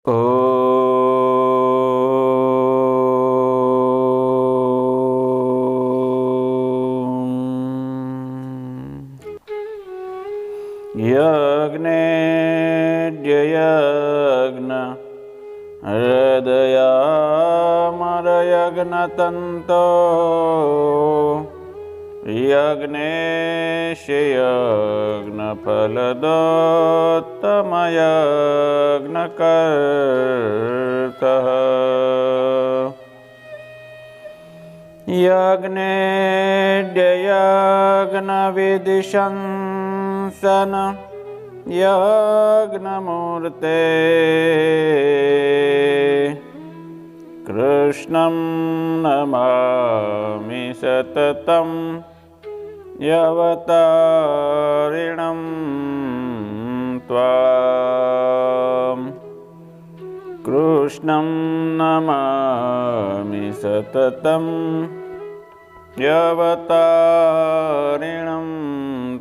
યજ્ઞેદ્યયજ્ઞ હૃદયામરયજ્ઞતંતો યજ્ઞેશ યજ્ઞફલદોત્તમયજ્ઞકર્તઃ યજ્ઞેદ્યયજ્ઞવિધિશંસન યજ્ઞમૂર્તે કૃષ્ણં નમામિ સતતં યવતારિણં ત્વાં કૃષ્ણં નમામિ સતતં યવતારિણં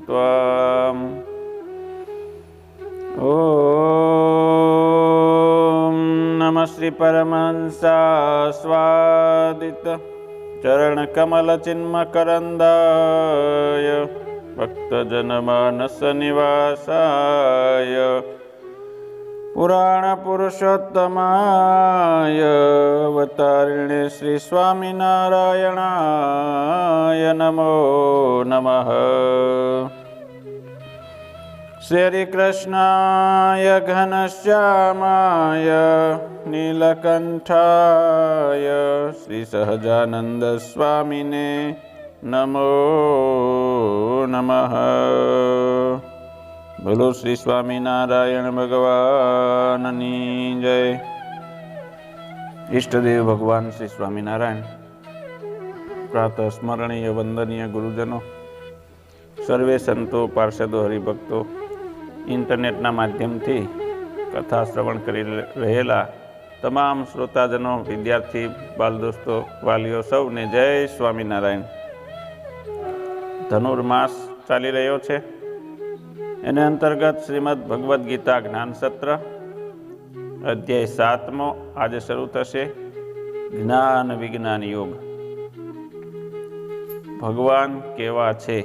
ત્વાં ઓમ નમઃ શ્રી પરમહંસાસ્વાદિત ચરણકમલચિન્મકરંદાય ભક્તજનમાનસનિવાસાય પુરાણપુરુષોત્તમાય અવતારિણે શ્રી સ્વામિનારાયણાય નમો નમઃ. શ્રી કૃષ્ણાય ઘનશ્યામાય નીલકંઠાય શ્રી સહજાનંદ સ્વામિને નમો નમઃ. બોલો શ્રી સ્વામિનારાયણ ભગવાનની જય. ઈષ્ટદેવ ભગવાન શ્રી સ્વામિનારાયણ, પ્રાતઃ સ્મરણીય વંદનીય ગુરુજનો, સર્વે સંતો, પાર્ષદો, હરિભક્તો, ઇન્ટરનેટના માધ્યમથી કથા શ્રવણ કરી રહેલા તમામ શ્રોતાજનો, વિદ્યાર્થી બાલદોસ્તો, વાલીઓ સૌને જય સ્વામિનારાયણ. ધનુર્માસ ચાલી રહ્યો છે, એને અંતર્ગત શ્રીમદ ભગવદ્ ગીતા જ્ઞાન સત્ર અધ્યાય 7મો આજે શરૂ થશે. જ્ઞાન વિજ્ઞાન યોગ. ભગવાન કેવા છે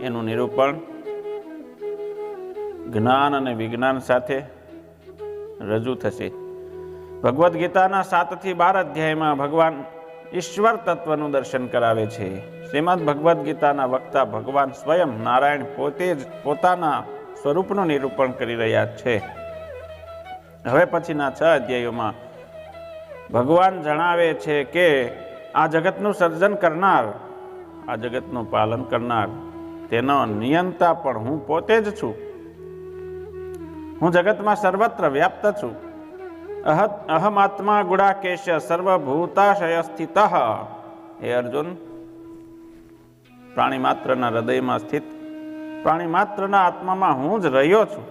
એનું નિરૂપણ જ્ઞાન અને વિજ્ઞાન સાથે રજૂ થશે. ભગવદ્ ગીતાના 7 થી 12 અધ્યાયમાં ભગવાન ઈશ્વર તત્વનું દર્શન કરાવે છે. શ્રીમદ ભગવદ્ ગીતાના વક્તા ભગવાન સ્વયં નારાયણ પોતે જ પોતાના સ્વરૂપનું નિરૂપણ કરી રહ્યા છે. હવે પછીના 6 અધ્યાયોમાં ભગવાન જણાવે છે કે આ જગતનું સર્જન કરનાર, આ જગતનું પાલન કરનાર, તેનો નિયંતા પણ હું પોતે જ છું. હું જગતમાં સર્વત્ર વ્યાપ્ત છું. અહમાત્મા ગુડાકેશ સર્વભૂતાશય સ્થિત. હે અર્જુન, પ્રાણી માત્રના હૃદયમાં સ્થિત, પ્રાણી માત્રના આત્મામાં હું જ રહ્યો છું.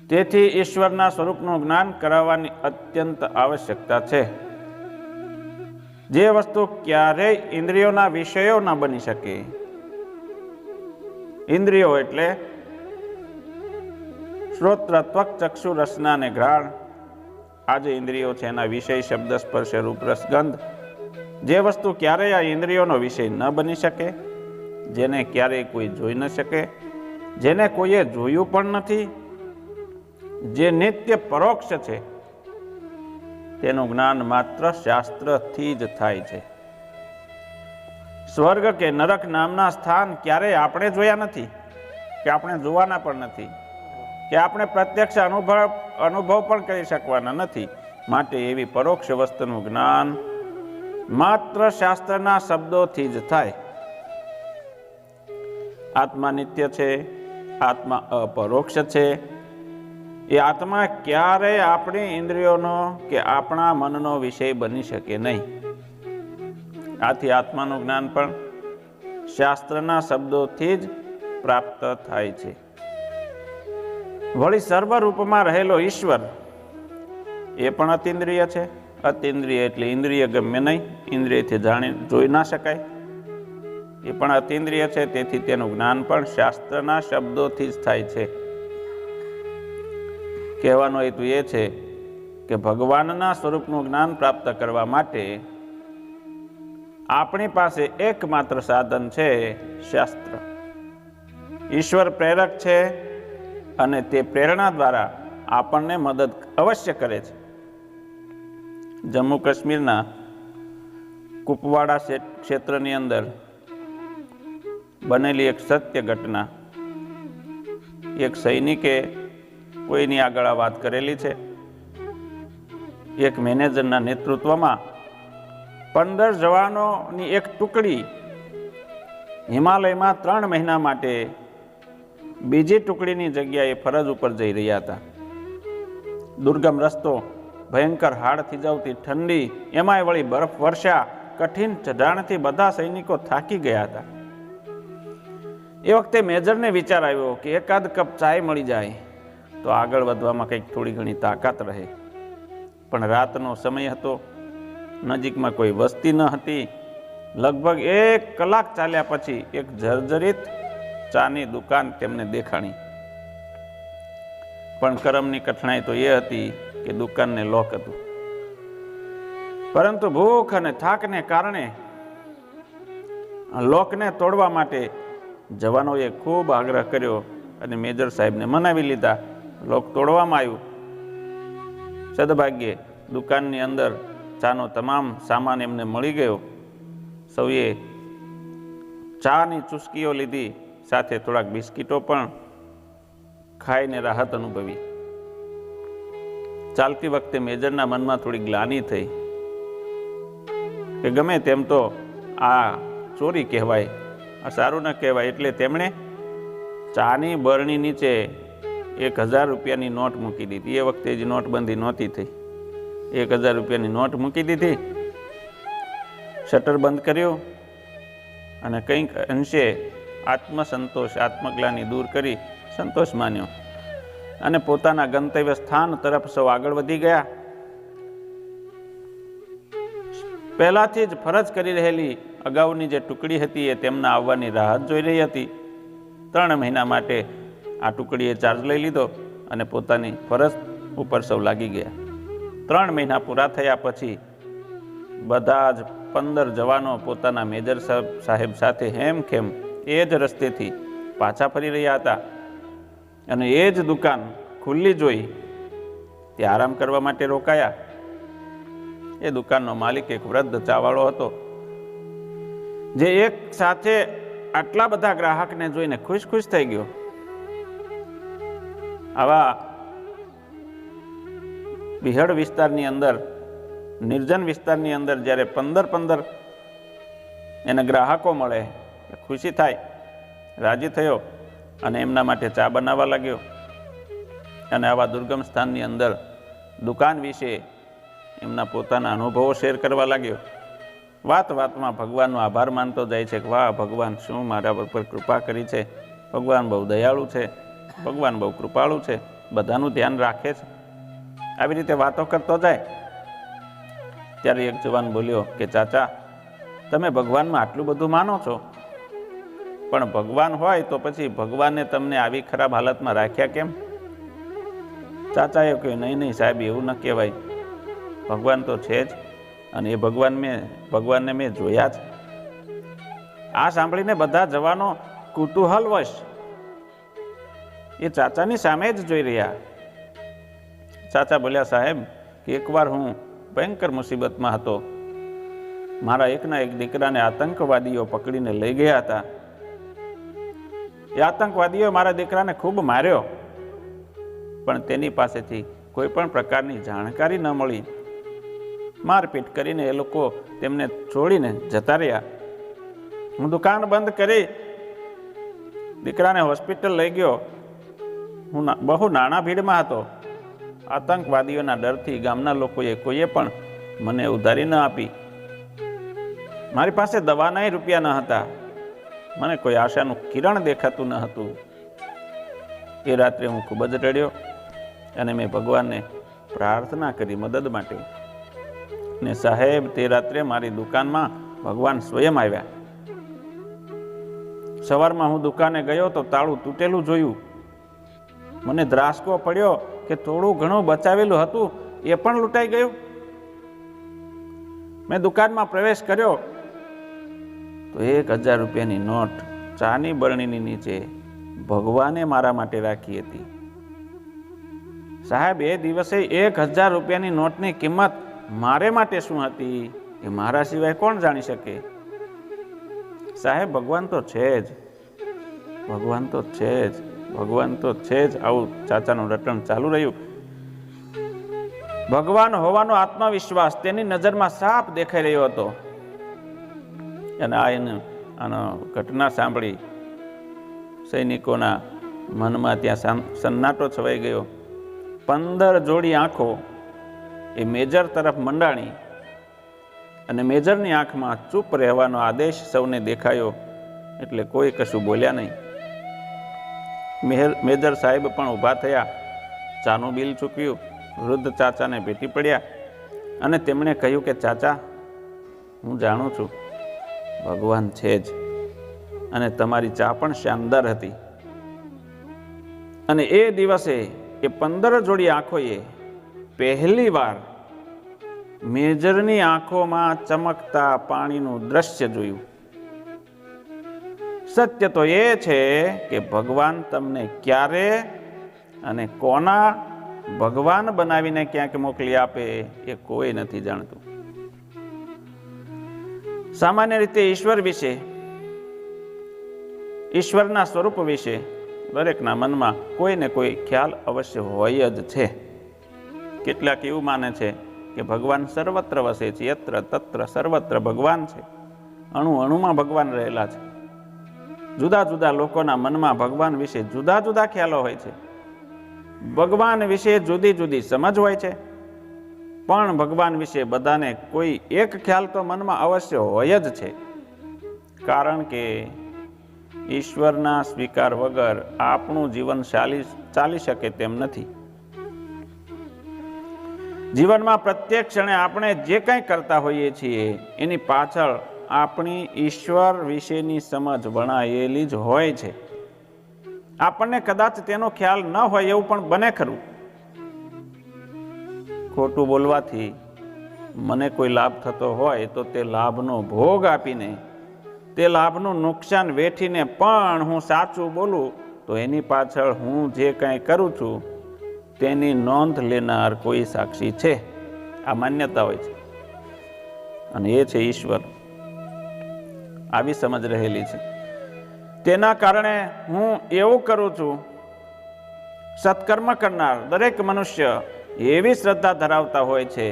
તેથી ઈશ્વરના સ્વરૂપનું જ્ઞાન કરાવવાની અત્યંત આવશ્યકતા છે. જે વસ્તુ ક્યારેય ઇન્દ્રિયોના વિષયો ન બની શકે. ઇન્દ્રિયો એટલે શ્રોત્ર, ત્વક, ચક્ષુ, રસના અને ઘ્રાણ. આ જે ઇન્દ્રિયો છે એના વિષય શબ્દ, સ્પર્શ, રૂપ, રસ, ગંધ. જે વસ્તુ ક્યારેય આ ઇન્દ્રિયોનો વિષય ન બની શકે, જેને ક્યારેય કોઈ જોઈ ન શકે, જેને કોઈએ જોયું પણ નથી, જે નિત્ય પરોક્ષ છે, તેનું જ્ઞાન માત્ર શાસ્ત્રથી જ થાય છે. સ્વર્ગ કે નરક નામના સ્થાન ક્યારેય આપણે જોયા નથી, કે આપણે જોવાના પણ નથી, કે આપણે પ્રત્યક્ષ અનુભવ પણ કરી શકવાના નથી. માટે એવી પરોક્ષ વસ્તુનું જ્ઞાન માત્ર શાસ્ત્રના શબ્દોથી જ થાય. આત્મા નિત્ય છે, આત્મા અપરોક્ષ છે. એ આત્મા ક્યારેય આપણી ઇન્દ્રિયોનો કે આપણા મનનો વિષય બની શકે નહીં. આથી આત્માનું જ્ઞાન પણ શાસ્ત્રના શબ્દોથી જ પ્રાપ્ત થાય છે. વળી સર્વરૂપમાં રહેલો ઈશ્વર એ પણ અતિન્દ્રિય છે. અતિન્દ્રિય એટલે ઇન્દ્રિય ગમે નહીં, ઇન્દ્રિયથી જોઈ ના શકાય. એ પણ અતિન્દ્રિય છે, તેથી તેનું જ્ઞાન પણ શાસ્ત્રના શબ્દોથી જ થાય છે. કહેવાનો હેતુ એ છે કે ભગવાનના સ્વરૂપનું જ્ઞાન પ્રાપ્ત કરવા માટે આપણી પાસે એકમાત્ર સાધન છે શાસ્ત્ર. ઈશ્વર પ્રેરક છે અને તે પ્રેરણા દ્વારા આપણને મદદ અવશ્ય કરે છે. જમ્મુ કાશ્મીરના કુપવાડા ક્ષેત્રની અંદર બનેલી એક સત્ય ઘટના, એક સૈનિકે કોઈની આગળ આ વાત કરેલી છે. એક મેનેજરના નેતૃત્વમાં 15 જવાનોની એક ટુકડી હિમાલયમાં 3 મહિના માટે બીજી ટુકડીની જગ્યાએ ફરજ ઉપર જઈ રહ્યા હતા. દુર્ગમ રસ્તો, ભયંકર હાડ થીજાવતી ઠંડી, એમાંય વળી બરફ વર્ષા, કઠિન ચઢાણથી બધા સૈનિકો થાકી ગયા હતા. એ વખતે મેજરને વિચાર આવ્યો કે એકાદ કપ ચાય મળી જાય તો આગળ વધવામાં કંઈક થોડી ઘણી તાકાત રહે. પણ રાતનો સમય હતો, નજીકમાં કોઈ વસ્તી ન હતી. લગભગ 1 કલાક ચાલ્યા પછી એક જર્જરિત ચાની દુકાન તેમને દેખાણી. પણ કરમની કઠણાઈ તો એ હતી કે દુકાનને લોક હતું. પરંતુ ભૂખ અને થાકને કારણે લોકને તોડવા માટે જવાનોએ ખૂબ આગ્રહ કર્યો અને મેજર સાહેબને મનાવી લીધા. લોક તોડવામાં આવ્યું. સદભાગ્યે દુકાનની અંદર ચાનો તમામ સામાન એમને મળી ગયો. સૌએ ચાની ચુસ્કીઓ લીધી, સાથે થોડાક બિસ્કીટો પણ ખાઈને રાહત અનુભવી. ચાલતી વખતે મેજરના મનમાં થોડી ગ્લાનિ થઈ કે ગમે તેમ તો આ ચોરી કહેવાય, આ સારું ન કહેવાય. એટલે તેમણે ચાની બરણી નીચે 1000 રૂપિયાની નોટ મૂકી દીધી. એ વખતે જ નોટબંધી નહોતી થઈ. 1000 રૂપિયાની નોટ મૂકી દીધી, શટર બંધ કર્યું અને કંઈક અંશે આત્મસંતોષ, આત્મગ્લાની દૂર કરી સંતોષ માન્યો અને પોતાના ગંતવ્ય સ્થાન તરફ સૌ આગળ વધી ગયા. પહેલાથી જ ફરજ કરી રહેલી અગાઉની જે ટુકડી હતી એ તેમના આવવાની રાહ જોઈ રહી હતી. 3 મહિના માટે આ ટુકડીએ ચાર્જ લઈ લીધો અને પોતાની ફરજ ઉપર સૌ લાગી ગયા. 3 મહિના પૂરા થયા પછી બધા જ 15 જવાનો પોતાના મેજર સાહેબ સાથે હેમખેમ એ જ રસ્તેથી પાછા ફરી રહ્યા હતા અને એ જ દુકાન ખુલ્લી જોઈ તે આરામ કરવા માટે રોકાયા. એ દુકાનનો માલિક એક વૃદ્ધ ચાવાળો હતો, જે એક સાથે આટલા બધા ગ્રાહકને જોઈને ખુશ ખુશ થઈ ગયો. આવા બિહડ વિસ્તારની અંદર, નિર્જન વિસ્તારની અંદર જ્યારે 15 એને ગ્રાહકો મળે, ખુશી થાય, રાજી થયો અને એમના માટે ચા બનાવવા લાગ્યો. અને આવા દુર્ગમ સ્થાનની અંદર દુકાન વિશે એમના પોતાના અનુભવો શેર કરવા લાગ્યો. વાત વાતમાં ભગવાનનો આભાર માનતો જાય છે કે વાહ ભગવાન, શું મારા પર કૃપા કરી છે, ભગવાન બહુ દયાળુ છે, ભગવાન બહુ કૃપાળુ છે, બધાનું ધ્યાન રાખે છે. આવી રીતે વાતો કરતો જાય. ત્યારે એક જવાન બોલ્યો કે ચાચા, તમે ભગવાનમાં આટલું બધું માનો છો, પણ ભગવાન હોય તો પછી ભગવાને તમને આવી ખરાબ હાલતમાં રાખ્યા કેમ? ચાચાએ કહ્યું, નહીં સાહેબ, એવું ન કહેવાય. ભગવાન તો છે જ અને એ ભગવાનને મેં જોયા જ. આ સાંભળીને બધા જવાનો કુતૂહલવશ એ ચાચાની સામે જ જોઈ રહ્યા. ચાચા બોલ્યા, સાહેબ, કે એકવાર હું ભયંકર મુસીબતમાં હતો. મારા એકના એક દીકરાને આતંકવાદીઓ પકડીને લઈ ગયા હતા. એ આતંકવાદીઓ મારા દીકરાને ખૂબ માર્યો, પણ તેની પાસેથી કોઈ પણ પ્રકારની જાણકારી ન મળી. મારપીટ કરીને એ લોકો તેમને છોડીને જતા રહ્યા. હું દુકાન બંધ કરી દીકરાને હોસ્પિટલ લઈ ગયો. હું બહુ નાના ભીડમાં હતો. આતંકવાદીઓના ડરથી ગામના લોકોએ કોઈએ પણ મને ઉધારી ન આપી. મારી પાસે દવાના રૂપિયા ન હતા. મને કોઈ આશાનું કિરણ દેખાતું ન હતું. એ રાત્રે હું ખૂબ જ રડ્યો અને મેં ભગવાનને પ્રાર્થના કરી મદદ માટે. ને સાહેબ, તે રાત્રે મારી દુકાનમાં ભગવાન સ્વયં આવ્યા. સવારમાં હું દુકાને ગયો તો તાળું તૂટેલું જોયું. મને ધ્રાસકો પડ્યો કે થોડું ઘણું બચાવેલું હતું એ પણ લૂંટાઈ ગયું? મેં દુકાનમાં પ્રવેશ કર્યો તો 1000 રૂપિયાની નોટ ચાની બરણીની નીચે ભગવાને મારા માટે રાખી હતી. સાહેબ, એ દિવસે 1000 રૂપિયાની નોટની કિંમત મારે માટે શું હતી એ મારા સિવાય કોણ જાણી શકે? સાહેબ, ભગવાન તો છે જ, ભગવાન તો છે જ, ભગવાન તો છે જ. આવું ચાચાનું રટણ ચાલુ રહ્યું. ભગવાન હોવાનો આત્મવિશ્વાસ તેની નજરમાં સાફ દેખાઈ રહ્યો હતો. અને આનો ઘટના સાંભળી સૈનિકોના મનમાં ત્યાં સન્નાટો છવાઈ ગયો. 15 જોડી આંખો એ મેજર તરફ મંડાણી અને મેજરની આંખમાં ચૂપ રહેવાનો આદેશ સૌને દેખાયો. એટલે કોઈ કશું બોલ્યા નહીં. મેજર સાહેબ પણ ઊભા થયા, ચાનું બિલ ચૂકવ્યું, વૃદ્ધ ચાચાને ભેટી પડ્યા અને તેમણે કહ્યું કે ચાચા, હું જાણું છું ભગવાન છે જ, અને તમારી ચા પણ શાનદાર હતી. અને એ દિવસે એ 15 જોડી આંખોએ પહેલી વાર મેજરની આંખોમાં ચમકતા પાણીનું દ્રશ્ય જોયું. સત્ય તો એ છે કે ભગવાન તમને ક્યારે અને કોના ભગવાન બનાવીને ક્યાંક મોકલી આપે એ કોઈ નથી જાણતું. સામાન્ય રીતે ઈશ્વર વિશે, ઈશ્વરના સ્વરૂપ વિશે દરેકના મનમાં કોઈ ને કોઈ ખ્યાલ અવશ્ય હોય જ છે. કેટલાક એવું માને છે કે ભગવાન સર્વત્ર વસે છે, યત્ર તત્ર સર્વત્ર ભગવાન છે, અણુ અણુમાં ભગવાન રહેલા છે. જુદા જુદા લોકોના મનમાં ભગવાન વિશે જુદા જુદા ખ્યાલો હોય છે, ભગવાન વિશે જુદી જુદી સમજ હોય છે. પણ ભગવાન વિશે બધાને કોઈ એક ખ્યાલ તો મનમાં અવશ્ય હોય જ છે. કારણ કે ઈશ્વરના સ્વીકાર વગર આપણું જીવન ચાલી શકે તેમ નથી. જીવનમાં પ્રત્યેક ક્ષણે આપણે જે કંઈ કરતા હોઈએ છીએ એની પાછળ આપણી ઈશ્વર વિશેની સમજ વણાયેલી જ હોય છે. આપણને કદાચ તેનો ખ્યાલ ન હોય એવું પણ બને ખરું. ખોટું બોલવાથી મને કોઈ લાભ થતો હોય તો તે લાભનો ભોગ આપીને, તે લાભનું નુકસાન વેઠીને પણ હું સાચું બોલું તો એની પાછળ હું જે કંઈ કરું છું તેની નોંધ લેનાર કોઈ સાક્ષી છે. આ માન્યતા હોય છે, અને એ છે ઈશ્વર. આવી સમજ રહેલી છે. તેના કારણે હું એવું કરું છું. સત્કર્મ કરનાર દરેક મનુષ્ય એવી શ્રદ્ધા ધરાવતા હોય છે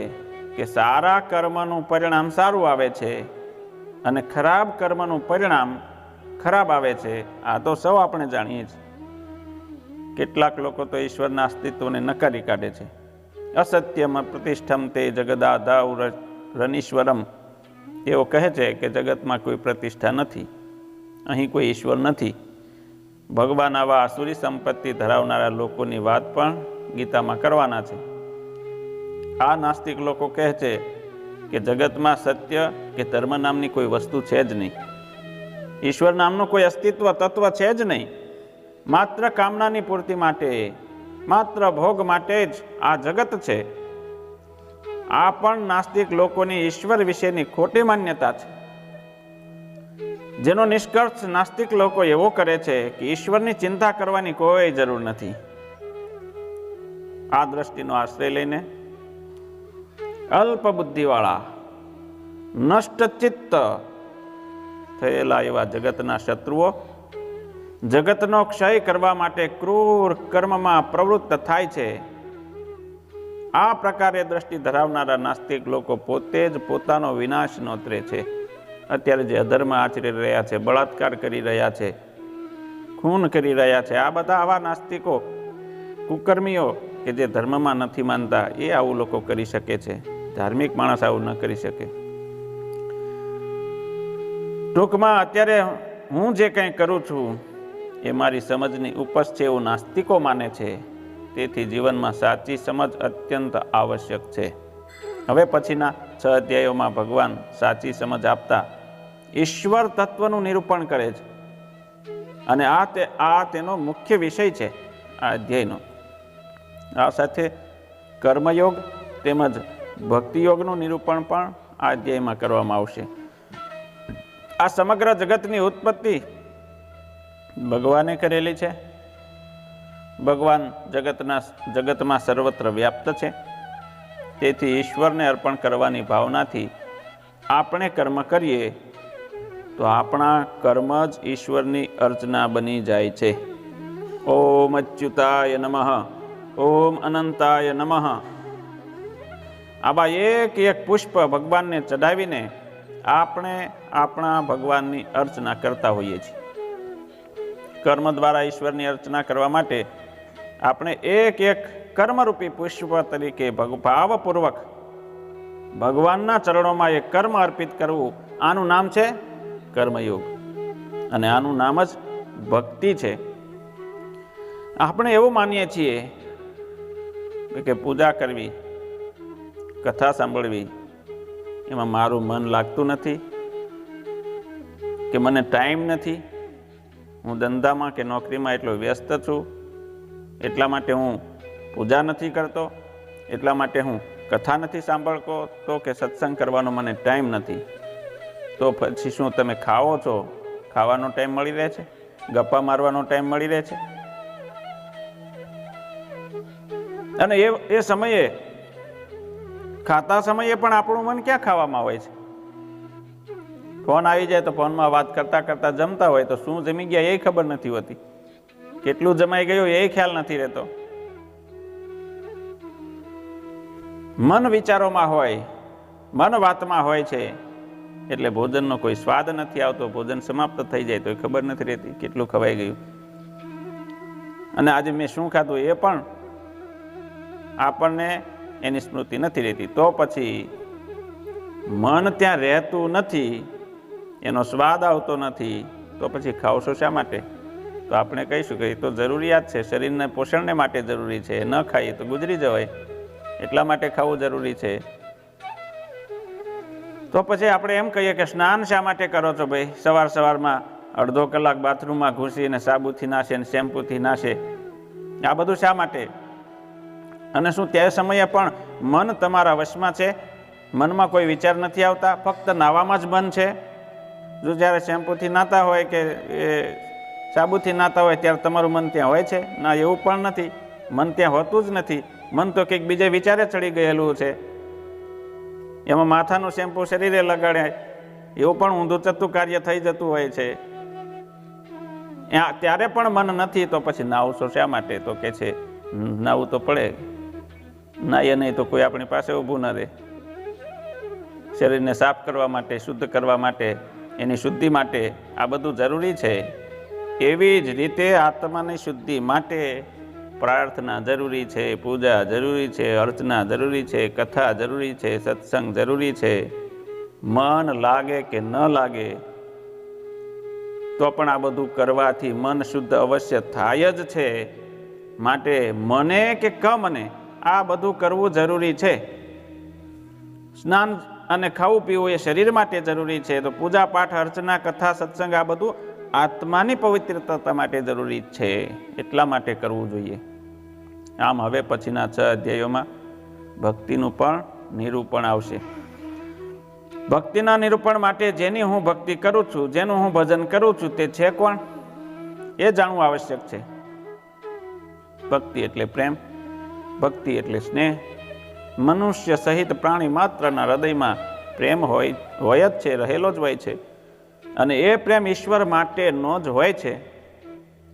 કે સારા કર્મનું પરિણામ સારું આવે છે અને ખરાબ કર્મનું પરિણામ ખરાબ આવે છે. આ તો સૌ આપણે જાણીએ છીએ. કેટલાક લોકો તો ઈશ્વરના અસ્તિત્વને નકારી કાઢે છે. અસત્યમ પ્રતિષ્ઠમ તે જગદાદાઉ રનીશ્વરમ. એવો કહે છે કે જગતમાં કોઈ પ્રતિષ્ઠા નથી, અહીં કોઈ ઈશ્વર નથી. ભગવાન આવા આસુરી સંપત્તિ ધરાવનારા લોકોની વાત પણ ગીતામાં કરવાના છે. આ નાસ્તિક લોકો કહે છે કે જગતમાં સત્ય કે ધર્મ નામની કોઈ વસ્તુ છે જ નહીં, ઈશ્વર નામનું કોઈ અસ્તિત્વ તત્વ છે જ નહીં. માત્ર કામનાની પૂર્તિ માટે, માત્ર ભોગ માટે જ આ જગત છે. આ પણ નાસ્તિક લોકોની ઈશ્વર વિશેની ખોટી માન્યતા છે, જેનો નિષ્કર્ષ નાસ્તિક લોકો એવો કરે છે કે ઈશ્વરની ચિંતા કરવાની કોઈ જરૂર નથી. આ દ્રષ્ટિનો આશ્રય લઈને અલ્પ બુદ્ધિવાળા, નષ્ટચિત્ત થયેલા એવા જગતના શત્રુઓ જગતનો ક્ષય કરવા માટે ક્રૂર કર્મમાં પ્રવૃત્ત થાય છે. આ પ્રકારે દ્રષ્ટિ ધરાવનારા નાસ્તિક લોકો પોતે જ પોતાનો વિનાશ નોતરે છે. અત્યારે જે અધર્મ આચરી રહ્યા છે, બળાત્કાર કરી રહ્યા છે, ખૂન કરી રહ્યા છે, આ બધા આવા નાસ્તિકો, કુકર્મીઓ કે જે ધર્મમાં નથી માનતા, એ આવું લોકો કરી શકે છે. ધાર્મિક માણસ આવું ન કરી શકે. ટૂંકમાં અત્યારે હું જે કંઈ કરું છું એ મારી સમજની ઉપજ છે એવું નાસ્તિકો માને છે. તેથી જીવનમાં સાચી સમજ અત્યંત આવશ્યક છે. હવે પછીના 6 અધ્યાયોમાં ભગવાન સાચી સમજ આપતા ઈશ્વર તત્વનું નિરૂપણ કરે છે, અને આ તેનો મુખ્ય વિષય છે આ અધ્યાયનો. આ સાથે કર્મયોગ તેમજ ભક્તિયોગનું નિરૂપણ પણ આ અધ્યાયમાં કરવામાં આવશે. આ સમગ્ર જગતની ઉત્પત્તિ ભગવાને કરેલી છે. ભગવાન જગતમાં સર્વત્ર વ્યાપ્ત છે. તેથી ઈશ્વરને અર્પણ કરવાની ભાવનાથી આપણે કર્મ કરીએ તો આપણા કર્મ જ ઈશ્વરની અર્ચના બની જાય છે. ઓમ અચ્યુતાય નમઃ, ઓમ અનંતાય નમઃ. આવા એક એક પુષ્પ ભગવાનને ચડાવીને આપણે આપણા ભગવાનની અર્ચના કરતા હોઈએ છીએ. કર્મ દ્વારા ઈશ્વરની અર્ચના કરવા માટે આપણે એક એક કર્મરૂપી પુષ્પ તરીકે ભાવપૂર્વક ભગવાનના ચરણોમાં એક કર્મ અર્પિત કરવું, આનું નામ છે કર્મયોગ અને આનું નામ જ ભક્તિ છે. આપણે એવું માનીએ છીએ કે પૂજા કરવી, કથા સાંભળવી, એમાં મારું મન લાગતું નથી, કે મને ટાઈમ નથી, હું ધંધામાં કે નોકરીમાં એટલો વ્યસ્ત છું, એટલા માટે હું પૂજા નથી કરતો, એટલા માટે હું કથા નથી સાંભળતો, તો કે સત્સંગ કરવાનો મને ટાઈમ નથી. તો પછી શું તમે ખાઓ છો? ખાવાનો ટાઈમ મળી રહે છે? ગપ્પા મારવાનો ટાઈમ મળી રહે છે? અને એ સમયે ખાતા સમયે પણ આપણું મન ક્યાં ખાવામાં હોય છે? ફોન આવી જાય તો ફોનમાં વાત કરતા કરતા જમતા હોય તો શું જમી ગયા એ ખબર નથી હોતી, કેટલું જમાઈ ગયું એ ખ્યાલ નથી રહેતો. મન વિચારોમાં હોય, મન વાતમાં હોય છે, એટલે ભોજનનો કોઈ સ્વાદ નથી આવતો. ભોજન સમાપ્ત થઈ જાય તો એ ખબર નથી રહેતી કેટલું ખવાઈ ગયું અને આજે મેં શું ખાધું એ પણ આપણને એની સ્મૃતિ નથી રહેતી. તો પછી મન ત્યાં રહેતું નથી, એનો સ્વાદ આવતો નથી, તો પછી ખાવશો શા માટે? તો આપણે કહીશું કે એ તો જરૂરિયાત છે, શરીરને પોષણને માટે જરૂરી છે, ન ખાઈએ તો ગુજરી જવાય, એટલા માટે ખાવું જરૂરી છે. તો પછી આપણે એમ કહીએ કે સ્નાન શા માટે કરો છો ભાઈ? સવારમાં અડધો કલાક બાથરૂમમાં ઘૂસીને સાબુથી નાશે ને શેમ્પૂથી નાશે, આ બધું શા માટે? અને શું તે સમયે પણ મન તમારા વશમાં છે? મનમાં કોઈ વિચાર નથી આવતા? ફક્ત નાવામાં જ મન છે? જો જ્યારે શેમ્પૂથી નાતા હોય કે સાબુથી નાતા હોય ત્યારે તમારું મન ત્યાં હોય છે? ના, એવું પણ નથી. મન ત્યાં હોતું જ નથી. મન તો કંઈક બીજે વિચારે ચડી ગયેલું છે. એમાં માથાનું શેમ્પૂ શરીરે લગાડે એવું પણ ઊંધું ચતું કાર્ય થઈ જતું હોય છે. ત્યારે પણ મન નથી, તો પછી નાવશો શા માટે? તો કે છે નાવું તો પડે, નાહીએ નહીં તો કોઈ આપણી પાસે ઊભું ન રહે. શરીરને સાફ કરવા માટે, શુદ્ધ કરવા માટે, એની શુદ્ધિ માટે આ બધું જરૂરી છે. એવી જ રીતે આત્માની શુદ્ધિ માટે પ્રાર્થના જરૂરી છે, પૂજા જરૂરી છે, અર્ચના જરૂરી છે, કથા જરૂરી છે, સત્સંગ જરૂરી છે. મન લાગે કે ન લાગે તો પણ આ બધું કરવાથી મન શુદ્ધ અવશ્ય થાય જ છે. માટે મને કે મને આ બધું કરવું જરૂરી છે. સ્નાન અને ખાવું પીવું એ શરીર માટે જરૂરી છે, તો પૂજા પાઠ અર્ચના કથા સત્સંગ આ બધું આત્માની પવિત્રતા માટે જરૂરી છે, એટલા માટે કરવું જોઈએ. આમ હવે પછીના 6 અધ્યાયોમાં ભક્તિનું પણ નિરૂપણ આવશે. ભક્તિના નિરૂપણ માટે જેની હું ભક્તિ કરું છું, જેનું હું ભજન કરું છું, તે છે કોણ એ જાણવું આવશ્યક છે. ભક્તિ એટલે પ્રેમ, ભક્તિ એટલે સ્નેહ. મનુષ્ય સહિત પ્રાણી માત્રના હૃદયમાં પ્રેમ હોય જ છે, રહેલો જ હોય છે. અને એ પ્રેમ ઈશ્વર માટેનો જ હોય છે.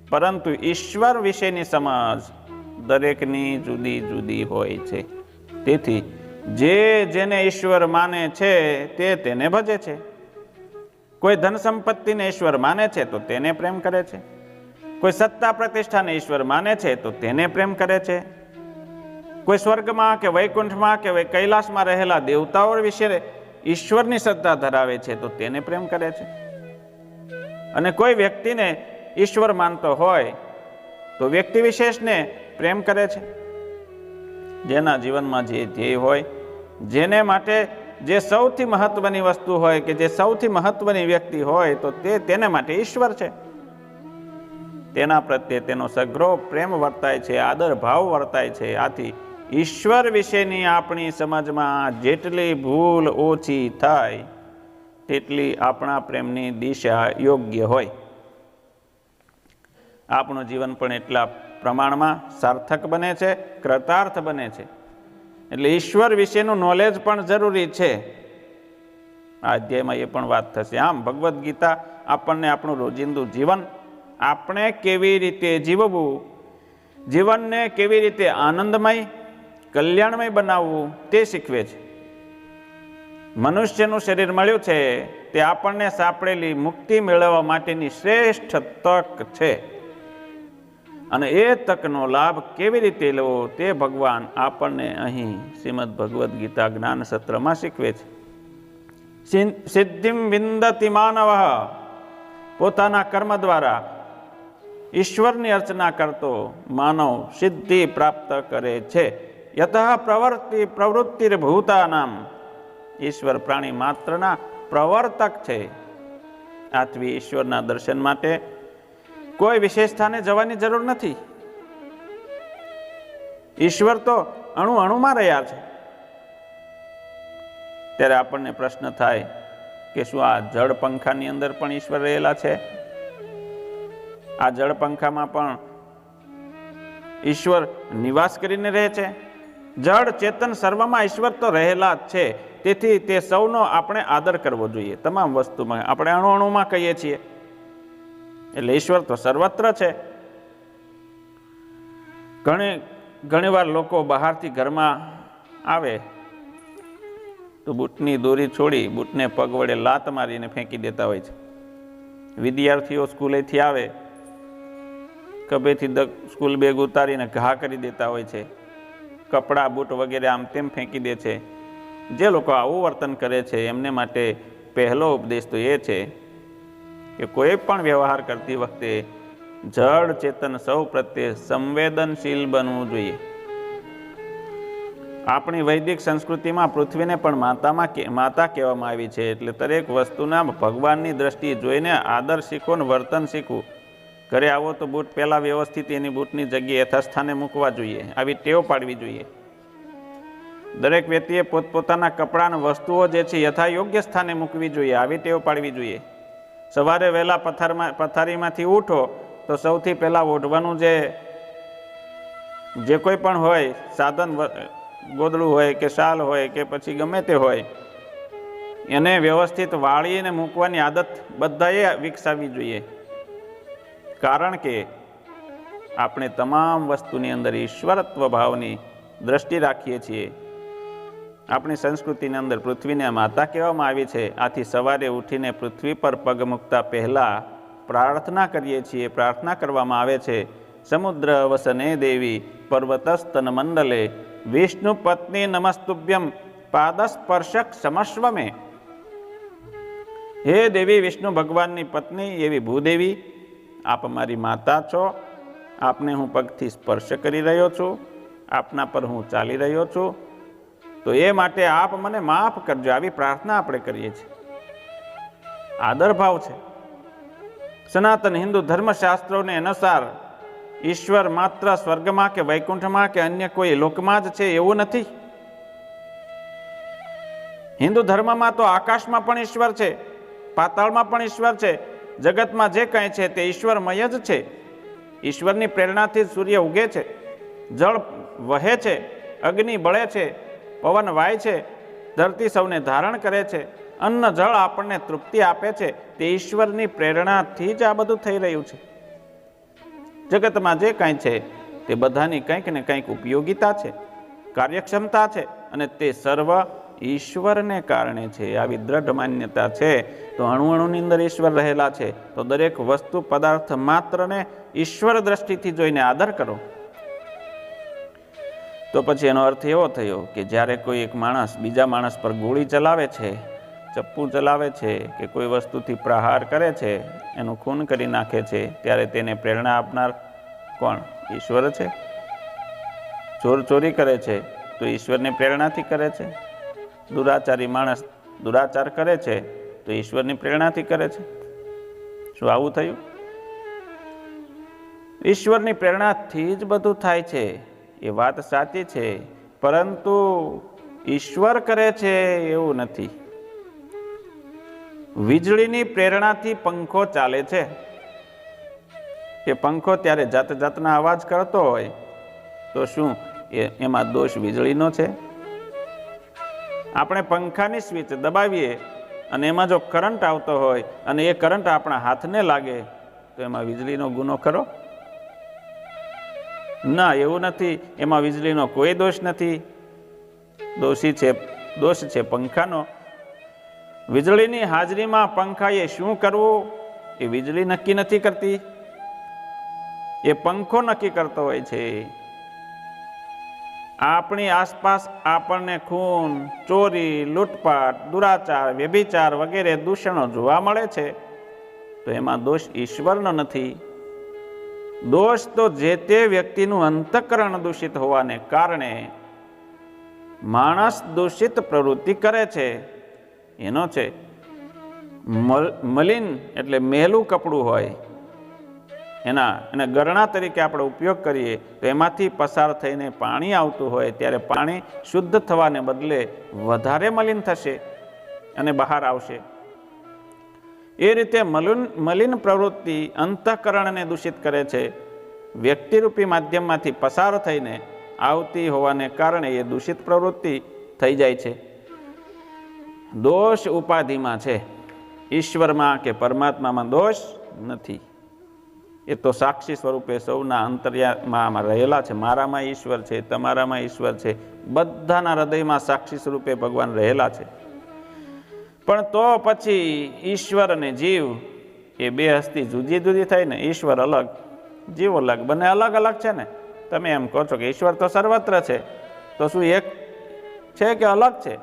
પરંતુ ઈશ્વર વિશેની સમજ દરેકની જુદી જુદી હોય છે. તેથી જેને ઈશ્વર માને છે તે તેને ભજે છે. કોઈ ધન સંપત્તિને ઈશ્વર માને છે તો તેને પ્રેમ કરે છે. કોઈ સત્તા પ્રતિષ્ઠાને ઈશ્વર માને છે તો તેને પ્રેમ કરે છે. કોઈ સ્વર્ગમાં કે વૈકુંઠમાં કે કૈલાસમાં રહેલા દેવતાઓ વિશે ઈશ્વરની શ્રદ્ધા ધરાવે છે તો તેને પ્રેમ કરે છે. અને કોઈ વ્યક્તિને ઈશ્વર માનતો હોય તો વ્યક્તિ વિશેષને પ્રેમ કરે છે. જેના જીવનમાં જે ધ્યેય હોય, જેને માટે જે સૌથી મહત્વની વસ્તુ હોય, કે જે સૌથી મહત્વની વ્યક્તિ હોય, તો તેને માટે ઈશ્વર છે. તેના પ્રત્યે તેનો સઘળો પ્રેમ વર્તાય છે, આદર ભાવ વર્તાય છે. આથી ઈશ્વર વિશેની આપણી સમજમાં જેટલી ભૂલ ઓછી થાય તેટલી આપણા પ્રેમની દિશા યોગ્ય હોય. આપણું જીવન પણ એટલા પ્રમાણમાં સાર્થક બને છે, કૃતાર્થ બને છે. એટલે ઈશ્વર વિશેનું નોલેજ પણ જરૂરી છે. આ અધ્યાયમાં એ પણ વાત થશે. આમ ભગવદ્ ગીતા આપણને આપણું રોજિંદુ જીવન આપણે કેવી રીતે જીવવું, જીવનને કેવી રીતે આનંદમય કલ્યાણમય બનાવવું તે શીખવે છે. મનુષ્યનું શરીર મળ્યું છે તે આપણને સાંપડેલી મુક્તિ મેળવવા માટેની શ્રેષ્ઠ તક છે. અને એ તકનો લાભ કેવી રીતે લેવો તે ભગવાન આપણને અહીં શ્રીમદ ભગવદ્ ગીતા જ્ઞાન સત્રમાં શીખવે છે. સિદ્ધિમ વિંદતિ માનવ, પોતાના કર્મ દ્વારા ઈશ્વરની અર્ચના કરતો માનવ સિદ્ધિ પ્રાપ્ત કરે છે. યતઃ પ્રવૃત્તિર ભૂતાનામ, ઈશ્વર પ્રાણી માત્રના પ્રવર્તક છે. આથી ઈશ્વરના દર્શન માટે કોઈ વિશેષ સ્થાને જવાની જરૂર નથી. ઈશ્વર તો અણુ અણુમાં રહ્યા છે. ત્યારે આપણને પ્રશ્ન થાય કે શું આ જળ પંખાની અંદર પણ ઈશ્વર રહેલા છે? આ જળ પંખામાં પણ ઈશ્વર નિવાસ કરીને રહે છે? જળ ચેતન સર્વમાં ઈશ્વર તો રહેલા જ છે. તેથી તે સૌનો આપણે આદર કરવો જોઈએ. તમામ વસ્તુમાં આપણે અણુ અણુમાં કહીએ છીએ, એટલે ઈશ્વર તો સર્વત્ર છે. ઘણી વાર લોકો બહારથી ઘરમાં આવે તો બૂટની દોરી છોડી બૂટને પગ વડે લાત મારીને ફેંકી દેતા હોય છે. વિદ્યાર્થીઓ સ્કૂલેથી આવે, કભેથી સ્કૂલ બેગ ઉતારીને ઘા કરી દેતા હોય છે. કપડાં બૂટ વગેરે આમ તેમ ફેંકી દે છે. જે લોકો આવું વર્તન કરે છે એમને માટે પહેલો ઉપદેશ તો એ છે કે કોઈ પણ વ્યવહાર કરતી વખતે જળ ચેતન સૌ પ્રત્યે સંવેદનશીલ બનવું જોઈએ. આપણી વૈદિક સંસ્કૃતિમાં પૃથ્વીને પણ માતા કહેવામાં આવી છે. એટલે દરેક વસ્તુના ભગવાનની દ્રષ્ટિએ જોઈને આદર શીખવો ને વર્તન શીખવું. ઘરે આવો તો બૂટ પહેલાં વ્યવસ્થિત એની બૂટની જગ્યાએ યથાસ્થાને મૂકવા જોઈએ. આવી ટેવ પાડવી જોઈએ. દરેક વ્યક્તિએ પોતપોતાના કપડાં અને વસ્તુઓ જે છે યથા યોગ્ય સ્થાને મૂકવી જોઈએ. આવી ટેવ પાડવી જોઈએ. સવારે વહેલા પથારીમાંથી ઉઠો તો સૌથી પહેલાં ઓઢવાનું જે કોઈ પણ હોય સાધન, ગોદડું હોય કે શાલ હોય કે પછી ગમે તે હોય, એને વ્યવસ્થિત વાળીને મૂકવાની આદત બધાએ વિકસાવવી જોઈએ. કારણ કે આપણે તમામ વસ્તુની અંદર ઈશ્વરત્વ ભાવની દ્રષ્ટિ રાખીએ છીએ. આપણી સંસ્કૃતિની અંદર પૃથ્વીને માતા કહેવામાં આવી છે. આથી સવારે ઉઠીને પૃથ્વી પર પગ મૂકતા પહેલાં પ્રાર્થના કરીએ છીએ. પ્રાર્થના કરવામાં આવે છે, સમુદ્ર વસને દેવી પર્વતસ્તન મંડલે વિષ્ણુ પત્ની નમસ્તુભ્યમ પાદસ્પર્શક સમસ્વમે. હે દેવી વિષ્ણુ ભગવાનની પત્ની એવી ભૂદેવી, આપ મારી માતા છો. આપને હું પગથી સ્પર્શ કરી રહ્યો છું. આપના પર હું ચાલી રહ્યો છું. તો એ માટે આપ મને માફ કરજો. આવી પ્રાર્થના આપણે કરીએ છીએ. આદર ભાવ છે. સનાતન હિન્દુ ધર્મશાસ્ત્રોને અનુસાર ઈશ્વર માત્ર સ્વર્ગમાં કે વૈકુંઠમાં કે અન્ય કોઈ લોકમાં જ છે એવું નથી. હિન્દુ ધર્મમાં તો આકાશમાં પણ ઈશ્વર છે, પાતાળમાં પણ ઈશ્વર છે. જગતમાં જે કંઈ છે તે ઈશ્વરમય જ છે. ઈશ્વરની પ્રેરણાથી સૂર્ય ઉગે છે, જળ વહે છે, અગ્નિ બળે છે, પવન વાય છે, ધરતી સૌને ધારણ કરે છે, અન્ન જળ આપણને તૃપ્તિ આપે છે. તે ઈશ્વરની પ્રેરણાથી જ આ બધું થઈ રહ્યું છે. જગતમાં જે કંઈ છે તે બધાની કંઈક ને કંઈક ઉપયોગિતા છે, કાર્યક્ષમતા છે, અને તે સર્વ ઈશ્વરને કારણે છે. આવી દ્રઢ માન્યતા છે તો અણુ અણુની અંદર ઈશ્વર રહેલા છે. તો દરેક વસ્તુ પદાર્થ માત્રને ઈશ્વર દ્રષ્ટિથી જોઈને આદર કરો. તો પછી એનો અર્થ એવો થયો કે જ્યારે કોઈ એક માણસ બીજા માણસ પર ગોળી ચલાવે છે, ચપ્પુ ચલાવે છે કે કોઈ વસ્તુથી પ્રહાર કરે છે, એનું ખૂન કરી નાખે છે, ત્યારે તેને પ્રેરણા આપનાર કોણ? ઈશ્વર છે. ચોર ચોરી કરે છે તો ઈશ્વરની પ્રેરણાથી કરે છે. દુરાચારી માણસ દુરાચાર કરે છે તો ઈશ્વરની પ્રેરણાથી કરે છે. શું આવું થયું? ઈશ્વરની પ્રેરણાથી જ બધું થાય છે, એ વાત સાચી છે, પરંતુ ઈશ્વર કરે છે એવું નથી. વીજળીની પ્રેરણાથી પંખો ચાલે છે. એ પંખો ત્યારે જાત જાતના અવાજ કરતો હોય તો શું એમાં દોષ વીજળીનો છે? આપણે પંખાની સ્વિચ દબાવીએ અને એમાં જો કરંટ આવતો હોય અને એ કરંટ આપણા હાથને લાગે તો એમાં વીજળીનો ગુનો ખરો? ના, એવું નથી. એમાં વીજળીનો કોઈ દોષ નથી. દોષ છે પંખાનો. વીજળીની હાજરીમાં પંખાએ શું કરવું એ વીજળી નક્કી નથી કરતી, એ પંખો નક્કી કરતો હોય છે. આપણી આસપાસ આપણને ખૂન, ચોરી, લૂંટપાટ, દુરાચાર, વ્યભિચાર વગેરે દૂષણો જોવા મળે છે, તો એમાં દોષ ઈશ્વરનો નથી. દોષ તો જે તે વ્યક્તિનું અંતઃકરણ દૂષિત હોવાને કારણે માણસ દૂષિત પ્રવૃત્તિ કરે છે એનો છે. મલિન એટલે મેલું કપડું હોય, એને ગરણા તરીકે આપણે ઉપયોગ કરીએ તો એમાંથી પસાર થઈને પાણી આવતું હોય ત્યારે પાણી શુદ્ધ થવાને બદલે વધારે મલિન થશે અને બહાર આવશે. એ રીતે મલિન પ્રવૃત્તિ અંતઃકરણને દૂષિત કરે છે. વ્યક્તિરૂપી માધ્યમમાંથી પસાર થઈને આવતી હોવાને કારણે એ દૂષિત પ્રવૃત્તિ થઈ જાય છે. દોષ ઉપાધિમાં છે, ઈશ્વરમાં કે પરમાત્મામાં દોષ નથી. એ તો સાક્ષી સ્વરૂપે સૌના અંતર્યામાં રહેલા છે. મારામાં ઈશ્વર છે, તમારામાં ઈશ્વર છે, બધાના હૃદયમાં સાક્ષી સ્વરૂપે ભગવાન રહેલા છે. પણ તો પછી ઈશ્વર અને જીવ એ બે હસ્તી જુદી જુદી થાય ને. ઈશ્વર અલગ, જીવ અલગ, બંને અલગ અલગ છે ને. તમે એમ કહો છો કે ઈશ્વર તો સર્વત્ર છે, તો શું એક છે કે અલગ છે?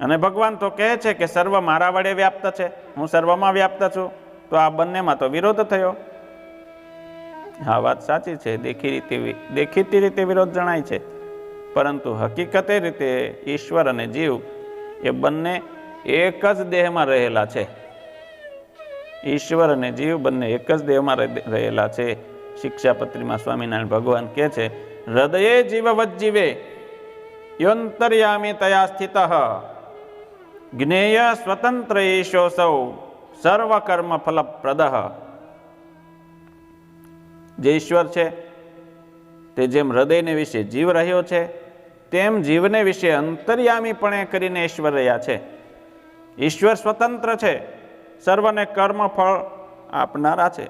અને ભગવાન તો કહે છે કે સર્વ મારા વડે વ્યાપ્ત છે, હું સર્વમાં વ્યાપ્ત છું. તો આ બંનેમાં તો વિરોધ થયો. હા, વાત સાચી છે, દેખીતી રીતે વિરોધ જણાય છે, પરંતુ હકીકતે રીતે ઈશ્વર અને જીવ એ બંને એક જ દેહમાં રહેલા છે. ઈશ્વર અને જીવ બંને એક જ દેહમાં રહેલા છે. શિક્ષાપત્રીમાં સ્વામિનારાયણ ભગવાન કહે છે, હૃદયે જીવ વજ્જીવે યોંતર્યામી તયા સ્થિત જ્ઞેય સ્વતંત્ર એશો સૌ સર્વ કર્મ ફલપ્રદ. જે ઈશ્વર છે તે જેમ હૃદયને વિશે જીવ રહ્યો છે તેમ જીવને વિશે અંતર્યામીપણે કરીને ઈશ્વર રહ્યા છે. ઈશ્વર સ્વતંત્ર છે, સર્વને કર્મ ફળ આપનારા છે.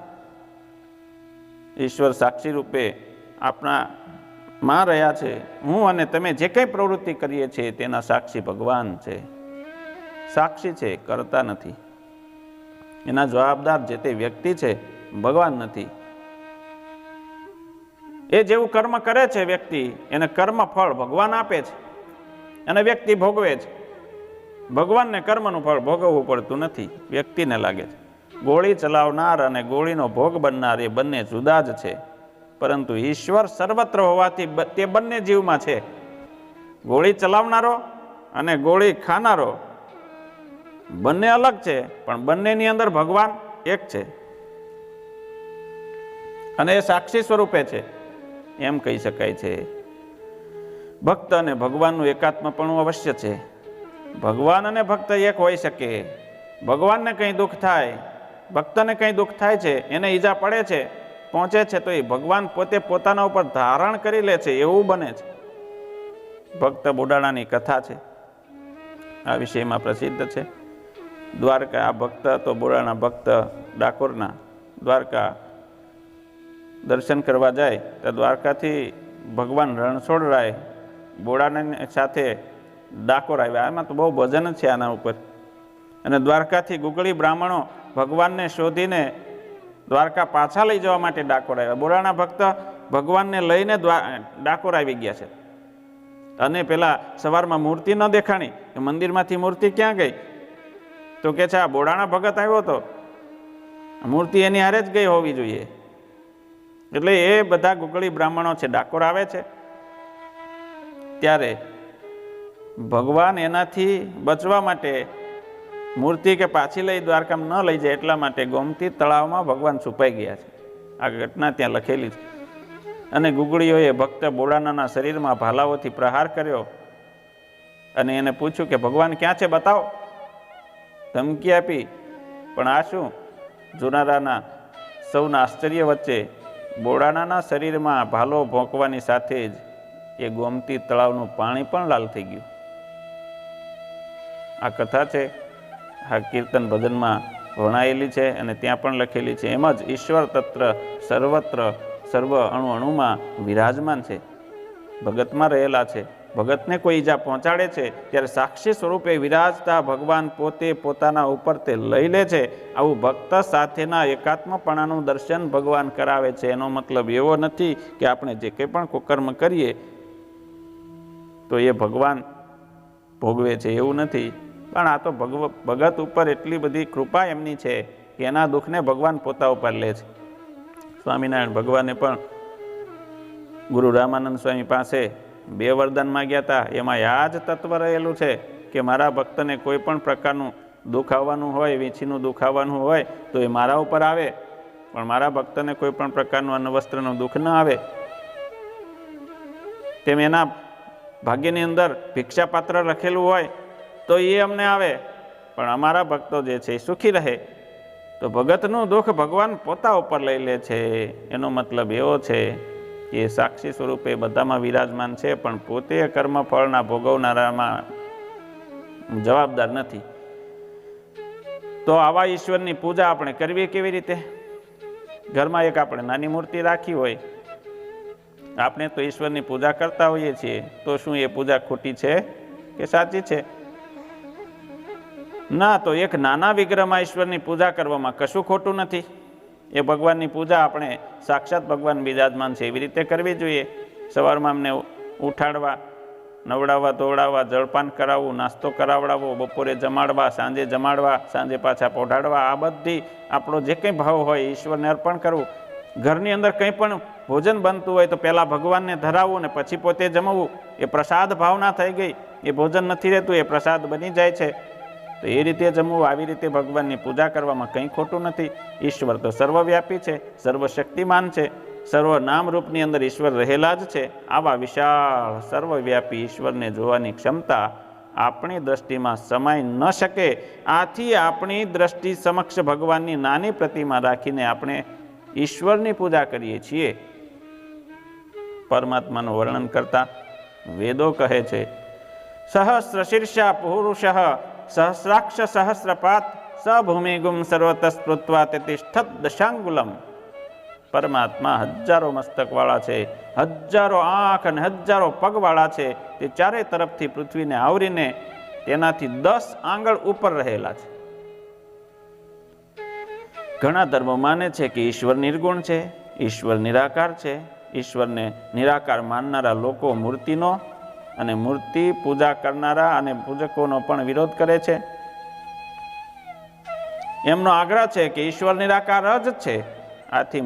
ઈશ્વર સાક્ષી રૂપે આપણામાં રહ્યા છે. હું અને તમે જે કંઈ પ્રવૃત્તિ કરીએ છીએ તેના સાક્ષી ભગવાન છે. સાક્ષી છે, કરતા નથી. એના જવાબદાર જે તે વ્યક્તિ છે, ભગવાન નથી. એ જેવું કર્મ કરે છે વ્યક્તિ, એને કર્મ ફળ ભગવાન આપે છે અને વ્યક્તિ ભોગવે છે. ભગવાનને કર્મનું ફળ ભોગવવું પડતું નથી, વ્યક્તિને લાગે છે. ગોળી ચલાવનાર અને ગોળીનો ભોગ બનનાર એ બંને જુદા જ છે, પરંતુ ઈશ્વર સર્વત્ર હોવાથી તે બંને જીવમાં છે. ગોળી ચલાવનારો અને ગોળી ખાનારો બંને અલગ છે, પણ બંનેની અંદર ભગવાન એક છે અને એ સાક્ષી સ્વરૂપે છે, એમ કહી શકાય છે. ભક્ત અને ભગવાનનું એકાત્મપણું અવશ્ય છે. ભગવાન અને ભક્ત એક હોઈ શકે. ભગવાનને કંઈ દુઃખ થાય, ભક્તને કંઈ દુઃખ થાય છે, એને ઈજા પડે છે, પહોંચે છે, તો એ ભગવાન પોતે પોતાના ઉપર ધારણ કરી લે છે, એવું બને છે. ભક્ત બુડાણાની કથા છે, આ વિષયમાં પ્રસિદ્ધ છે. દ્વારકા, આ ભક્ત હતો બુડાણા ભક્ત ડાકોરના. દ્વારકા દર્શન કરવા જાય તો દ્વારકાથી ભગવાન રણછોડરાય બોડાના સાથે ડાકોર આવ્યા. આમાં તો બહુ ભજન છે આના ઉપર. અને દ્વારકાથી ગુગળી બ્રાહ્મણો ભગવાનને શોધીને દ્વારકા પાછા લઈ જવા માટે ડાકોર આવ્યા. બોડાણા ભક્ત ભગવાનને લઈને ડાકોર આવી ગયા છે. અને પેલા સવારમાં મૂર્તિ ન દેખાણી, મંદિરમાંથી મૂર્તિ ક્યાં ગઈ? તો કે છે આ બોડાણા ભગત આવ્યો હતો, મૂર્તિ એની હારે જ ગઈ હોવી જોઈએ. એટલે એ બધા ગુગળી બ્રાહ્મણો છે ડાકોર આવે છે, ત્યારે ભગવાન એનાથી બચવા માટે મૂર્તિ કે પાછી લઈ દ્વારકામાં ન લઈ જાય એટલા માટે ગોમતી તળાવમાં ભગવાન છુપાઈ ગયા છે. આ ઘટના ત્યાં લખેલી છે. અને ગુગળીઓએ ભક્ત બોડાનાના શરીરમાં ભાલાઓથી પ્રહાર કર્યો અને એને પૂછ્યું કે ભગવાન ક્યાં છે, બતાવો. ધમકી આપી. પણ આ શું? જોનારાના સૌના આશ્ચર્ય વચ્ચે બોડાનાના શરીરમાં ભાલો ભોંકવાની સાથે જ એ ગોમતી તળાવનું પાણી પણ લાલ થઈ ગયું. આ કથા છે, આ કીર્તન ભજનમાં વણાયેલી છે અને ત્યાં પણ લખેલી છે. એમ જ ઈશ્વર તત્ર સર્વત્ર સર્વ અણુ અણુમાં વિરાજમાન છે, ભગતમાં રહેલા છે. ભગતને કોઈ ઈજા પહોંચાડે છે ત્યારે સાક્ષી સ્વરૂપે વિરાજતા ભગવાન પોતે પોતાના ઉપર તે લઈ લે છે. આવું ભક્ત સાથેના એકાત્મપણાનું દર્શન ભગવાન કરાવે છે. એનો મતલબ એવો નથી કે આપણે જે કંઈ પણ કુકર્મ કરીએ તો એ ભગવાન ભોગવે છે, એવું નથી. પણ આ તો ભગત ઉપર એટલી બધી કૃપા એમની છે કે એના દુઃખને ભગવાન પોતા ઉપર લે છે. સ્વામિનારાયણ ભગવાને પણ ગુરુ રામાનંદ સ્વામી પાસે 2 વરદાન માગ્યા હતા. એમાં આ જ તત્વ રહેલું છે કે મારા ભક્તને કોઈ પણ પ્રકારનું દુઃખ આવવાનું હોય, વીંછીનું દુઃખ આવવાનું હોય તો એ મારા ઉપર આવે, પણ મારા ભક્તને કોઈ પણ પ્રકારનું અન્ન વસ્ત્રનું દુઃખ ન આવે. તેમ એના ભાગ્યની અંદર ભિક્ષાપાત્ર લખેલું હોય તો એ અમને આવે, પણ અમારા ભક્તો જે છે એ સુખી રહે. તો ભગતનું દુઃખ ભગવાન પોતા ઉપર લઈ લે છે. એનો મતલબ એવો છે કે સાક્ષી સ્વરૂપે બધામાં વિરાજમાન છે, પણ પોતે કર્મફળના ભોગવનારામાં જવાબદાર નથી. તો આવા ઈશ્વરની પૂજા આપણે કરવી કેવી રીતે? ઘરમાં એક આપણે નાની મૂર્તિ રાખી હોય, આપણે તો ઈશ્વરની પૂજા કરતા હોઈએ છીએ, તો શું એ પૂજા ખોટી છે કે સાચી છે? ના, તો એક નાના વિગ્રહમાં ઈશ્વરની પૂજા કરવામાં કશું ખોટું નથી. એ ભગવાનની પૂજા આપણે સાક્ષાત ભગવાન બિરાજમાન છે એવી રીતે કરવી જોઈએ. સવારમાં અમને ઉઠાડવા, નવડાવવા, ધોવડાવવા, જળપાન કરાવવું, નાસ્તો કરાવડાવવો, બપોરે જમાડવા, સાંજે જમાડવા, સાંજે પાછા પહોંચાડવા, આ બધી આપણો જે કંઈ ભાવ હોય ઈશ્વરને અર્પણ કરવું. ઘરની અંદર કંઈ પણ ભોજન બનતું હોય તો પહેલાં ભગવાનને ધરાવવું ને પછી પોતે જમવું. એ પ્રસાદ ભાવના થઈ ગઈ. એ ભોજન નથી રહેતું, એ પ્રસાદ બની જાય છે. તો એ રીતે જમવું, આવી રીતે ભગવાનની પૂજા કરવામાં કંઈ ખોટું નથી. ઈશ્વર તો સર્વવ્યાપી છે, સર્વશક્તિમાન છે, સર્વ નામરૂપની અંદર ઈશ્વર રહેલા જ છે. આવા વિશાળ સર્વવ્યાપી ઈશ્વરને જોવાની ક્ષમતા આપણી દ્રષ્ટિમાં સમાઈ ન શકે. આથી આપણી દ્રષ્ટિ સમક્ષ ભગવાનની નાની પ્રતિમા રાખીને આપણે ઈશ્વરની પૂજા કરીએ છીએ. પરમાત્માનું વર્ણન કરતા વેદો કહે છે, સહસ્ર શીર્ષા પુરુષ સહસ્રાક્ષ સહસ્રપાત સ ભૂમિગુમ સર્વત સ્પૃત્વા તિષ્ઠત દશાંગુલમ. પરમાત્મા હજારો મસ્તકવાળા છે, હજારો આંખ અને હજારો પગવાળા છે. તે ચારે તરફથી પૃથ્વીને આવરીને તેનાથી 10 આંગળ ઉપર રહેલા છે. ઘણા ધર્મો માને છે કે ઈશ્વર નિર્ગુણ છે, ઈશ્વર નિરાકાર છે. ઈશ્વરને નિરાકાર માનનારા લોકો મૂર્તિનો અને મૂર્તિ પૂજા કરનારા અને પૂજકોનો પણ વિરોધ કરે છે. એમનો આગ્રહ છે કે ઈશ્વર નિરાકાર જ છે, આથી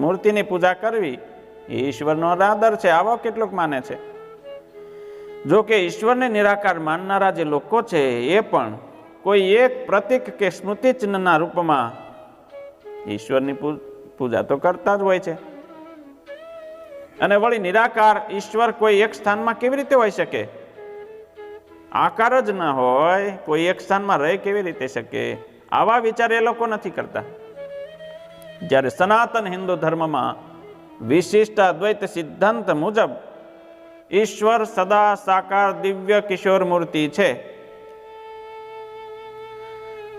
મૂર્તિની પૂજા કરવી એ ઈશ્વરનો આદર છે. આવો કેટલુંક માને છે. જો કે ઈશ્વરને નિરાકાર માનનારા જે લોકો છે એ પણ કોઈ એક પ્રતીક કે સ્મૃતિ ચિહ્નના રૂપમાં ઈશ્વરની પૂજા તો કરતા જ હોય છે. અને વળી નિરાકાર ઈશ્વર કોઈ એક સ્થાનમાં કેવી રીતે હોઈ શકે? આકાર જ ન હોય, કોઈ એક સ્થાનમાં રહે કેવી રીતે શકે? આવા વિચાર એ લોકો નથી કરતા. જ્યારે સનાતન હિન્દુ ધર્મમાં વિશિષ્ટ અદ્વૈત સિદ્ધાંત મુજબ ઈશ્વર સદા સાકાર દિવ્ય કિશોર મૂર્તિ છે.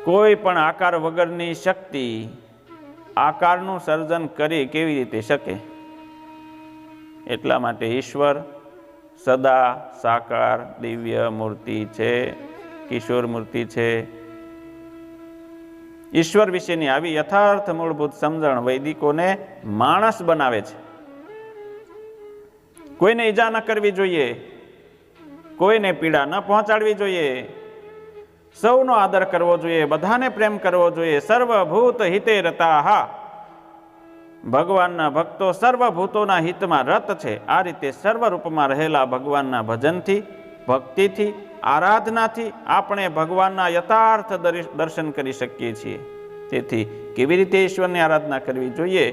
કોઈ પણ આકાર વગરની શક્તિ આકારનું સર્જન કરી કેવી રીતે શકે? એટલા માટે ઈશ્વર સદા સાકાર દિવ્ય મૂર્તિ છે, કિશોર મૂર્તિ છે. ઈશ્વર વિશેની આવી યથાર્થ મૂળભૂત સમજણ વૈદિકોને માણસ બનાવે છે. કોઈને ઈજા ન કરવી જોઈએ, કોઈને પીડા ન પહોંચાડવી જોઈએ, સૌનો આદર કરવો જોઈએ, બધાને પ્રેમ કરવો જોઈએ. સર્વભૂત હિતે રતાહા. ભગવાનના ભક્તો સર્વભૂતોના હિતમાં રત છે. આ રીતે સર્વરૂપમાં રહેલા ભગવાનના ભજનથી, ભક્તિથી, આરાધનાથી આપણે ભગવાનના યથાર્થ દર્શન કરી શકીએ છીએ. તેથી કેવી રીતે ઈશ્વરની આરાધના કરવી જોઈએ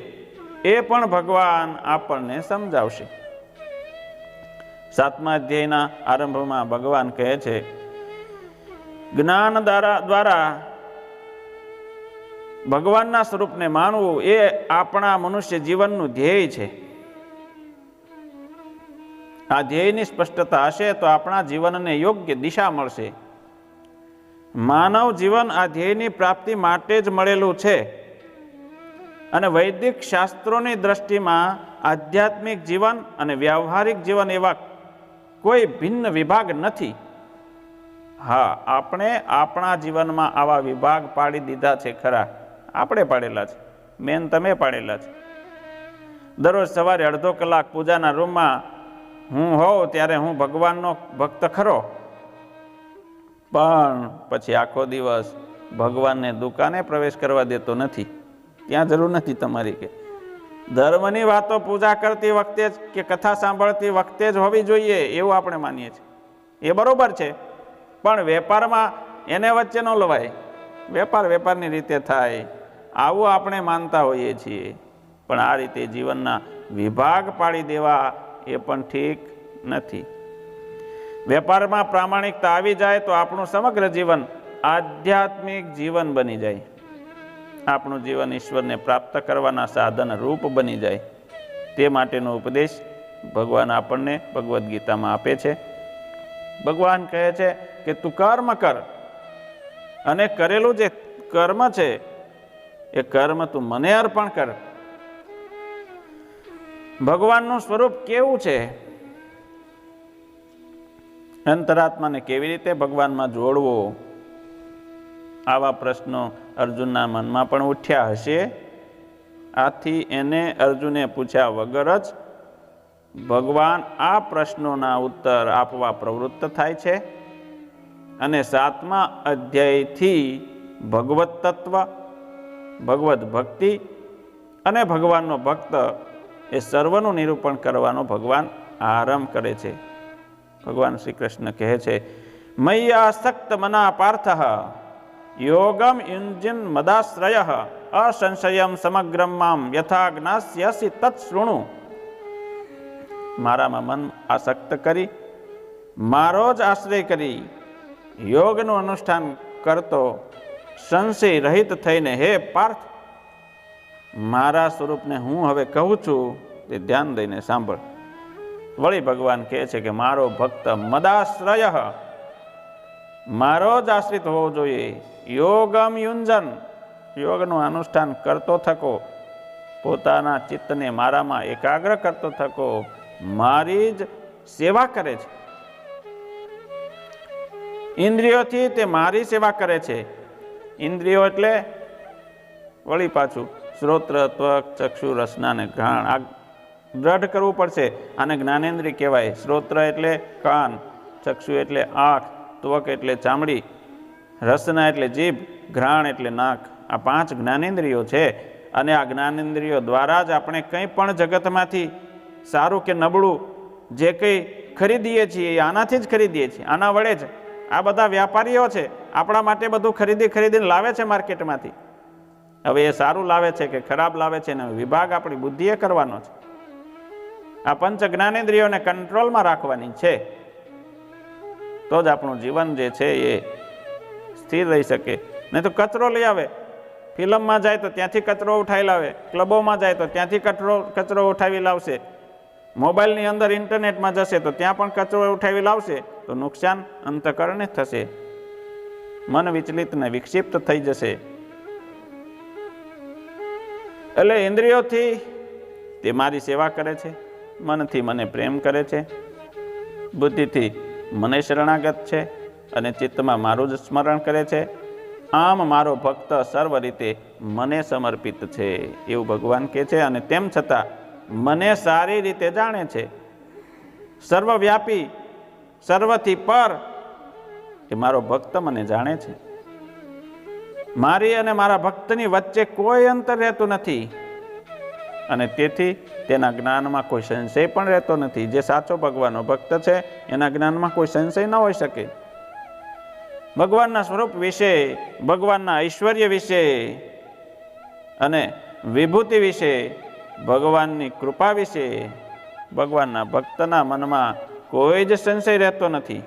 એ પણ ભગવાન આપણને સમજાવશે. 7મા અધ્યાયના આરંભમાં ભગવાન કહે છે, જ્ઞાન દ્વારા ભગવાનના સ્વરૂપને માનવું એ આપણા મનુષ્ય જીવનનું ધ્યેય છે. આ ધ્યેયની સ્પષ્ટતા હશે તો આપણા જીવનને યોગ્ય દિશા મળશે. માનવ જીવન આ ધ્યેયની પ્રાપ્તિ માટે જ મળેલું છે અને વૈદિક શાસ્ત્રોની દ્રષ્ટિમાં આધ્યાત્મિક જીવન અને વ્યવહારિક જીવન એવા કોઈ ભિન્ન વિભાગ નથી. હા, આપણે આપણા જીવનમાં આવા વિભાગ પાડી દીધા છે ખરા, આપણે પાડેલા છે, મેન તમે પાડેલા છે. દરરોજ સવારે અડધો કલાક પૂજાના રૂમમાં હું હોઉં ત્યારે હું ભગવાનનો ભક્ત ખરો, પણ પછી આખો દિવસ ભગવાનને દુકાને પ્રવેશ કરવા દેતો નથી. ત્યાં જરૂર નથી તમારી કે ધર્મની વાતો પૂજા કરતી વખતે જ કે કથા સાંભળતી વખતે જ હોવી જોઈએ એવું આપણે માનીએ છીએ. એ બરોબર છે, પણ વેપારમાં એને વચ્ચે ન લવાય. વેપારની રીતે થાય આવું આપણે માનતા હોઈએ છીએ, પણ આ રીતે જીવનના વિભાગ પાડી દેવા એ પણ ઠીક નથી. વેપારમાં પ્રામાણિકતા આવી જાય તો આપણું સમગ્ર જીવન આધ્યાત્મિક જીવન બની જાય. આપણું જીવન ઈશ્વરને પ્રાપ્ત કરવાના સાધન રૂપ બની જાય. તે માટેનો ઉપદેશ ભગવાન આપણને ભગવદ્ ગીતામાં આપે છે. ભગવાન કહે છે કે તું કર્મ કર અને કરેલું જે કર્મ છે એ કર્મ તું મને અર્પણ કર. ભગવાનનું સ્વરૂપ કેવું છે, અંતરાત્માને કેવી રીતે ભગવાનમાં જોડવો, આવા પ્રશ્નો અર્જુનના મનમાં પણ ઉઠ્યા હશે. આથી એને અર્જુને પૂછ્યા વગર જ ભગવાન આ પ્રશ્નોના ઉત્તર આપવા પ્રવૃત્ત થાય છે. અને 7મા અધ્યાયથી ભગવત તત્વ, ભગવદ ભક્તિ અને ભગવાનનો ભક્ત એ સર્વનું નિરૂપણ કરવાનો ભગવાન આરંભ કરે છે. ભગવાન શ્રી કૃષ્ણ કહે છે, મય્યાસક્ત મના પાર્થ યોગમ યુંજન મદાશ્રય અસંશયમ સમગ્રમ મામ યથા જ્ઞાસ્યસી તત્ શૃણુ. મારામાં મન આસક્ત કરી મારો જ આશ્રય કરી યોગનું અનુષ્ઠાન કરતો સંશય રહિત થઈને હે પાર્થ, મારા સ્વરૂપને હું હવે કહું છું તે ધ્યાન દઈને સાંભળ. વળી ભગવાન કહે છે કે મારો ભક્ત મદાશ્રય, મારો જ આશ્રિત હોવો જોઈએ. યોગમ યુંજન, યોગનું અનુષ્ઠાન કરતો થકો, પોતાના ચિત્તને મારામાં એકાગ્ર કરતો થકો, મારી જ સેવા કરે છે. ઇન્દ્રિયોથી તે મારી સેવા કરે છે. ઇન્દ્રિયો એટલે વળી પાછું શ્રોત્ર, ત્વક, ચક્ષુ, રસના અને ઘ્રાણ. આ દ્રઢ કરવું પડશે. આને જ્ઞાનેન્દ્રિય કહેવાય. શ્રોત્ર એટલે કાન, ચક્ષુ એટલે આંખ, ત્વક એટલે ચામડી, રસના એટલે જીભ, ઘ્રાણ એટલે નાક. આ 5 જ્ઞાનેન્દ્રિયો છે. અને આ જ્ઞાનેન્દ્રિયો દ્વારા જ આપણે કંઈ પણ જગતમાંથી સારું કે નબળું જે કંઈ ખરીદીએ છીએ આનાથી જ ખરીદીએ છીએ. આના વડે જ આ બધા વ્યાપારીઓ છે આપણા માટે બધું ખરીદીને લાવે છે માર્કેટમાંથી. હવે એ સારું લાવે છે કે ખરાબ લાવે છે એનો વિભાગ આપણી બુદ્ધિએ કરવાનો છે. આ 5 જ્ઞાનેન્દ્રિયોને કંટ્રોલમાં રાખવાની છે, તો જ આપણું જીવન જે છે એ સ્થિર રહી શકે. નહીં તો કચરો લઈ આવે, ફિલ્મમાં જાય તો ત્યાંથી કચરો ઉઠાવી લાવે, ક્લબોમાં જાય તો ત્યાંથી કચરો ઉઠાવી લાવશે, મોબાઈલની અંદર ઇન્ટરનેટમાં જશે તો ત્યાં પણ કચરો ઉઠાવી લાવશે. તો નુકસાન અંતઃકરણને થશે, મન વિચલિત ને વિક્ષિપ્ત થઈ જશે. એટલે ઇન્દ્રિયોથી તે મારી સેવા કરે છે, મનથી મને પ્રેમ કરે છે, બુદ્ધિથી મને શરણાગત છે અને ચિત્તમાં મારું જ સ્મરણ કરે છે. આમ મારો ભક્ત સર્વ રીતે મને સમર્પિત છે એવું ભગવાન કહે છે. અને તેમ છતાં મને સારી રીતે જાણે છે. સર્વવ્યાપી, સર્વથી પર એ મારો ભક્ત મને જાણે છે. મારી અને મારા ભક્તની વચ્ચે કોઈ અંતર રહેતું નથી અને તેથી તેના જ્ઞાનમાં કોઈ સંશય પણ રહેતો નથી. જે સાચો ભગવાનનો ભક્ત છે એના જ્ઞાનમાં કોઈ સંશય ન હોઈ શકે. ભગવાનના સ્વરૂપ વિશે, ભગવાનના ઐશ્વર્ય વિશે અને વિભૂતિ વિશે ભગવાનની કૃપા વિશે ભગવાનના ભક્તના મનમાં કોઈ જ સંશય રહેતો નથી.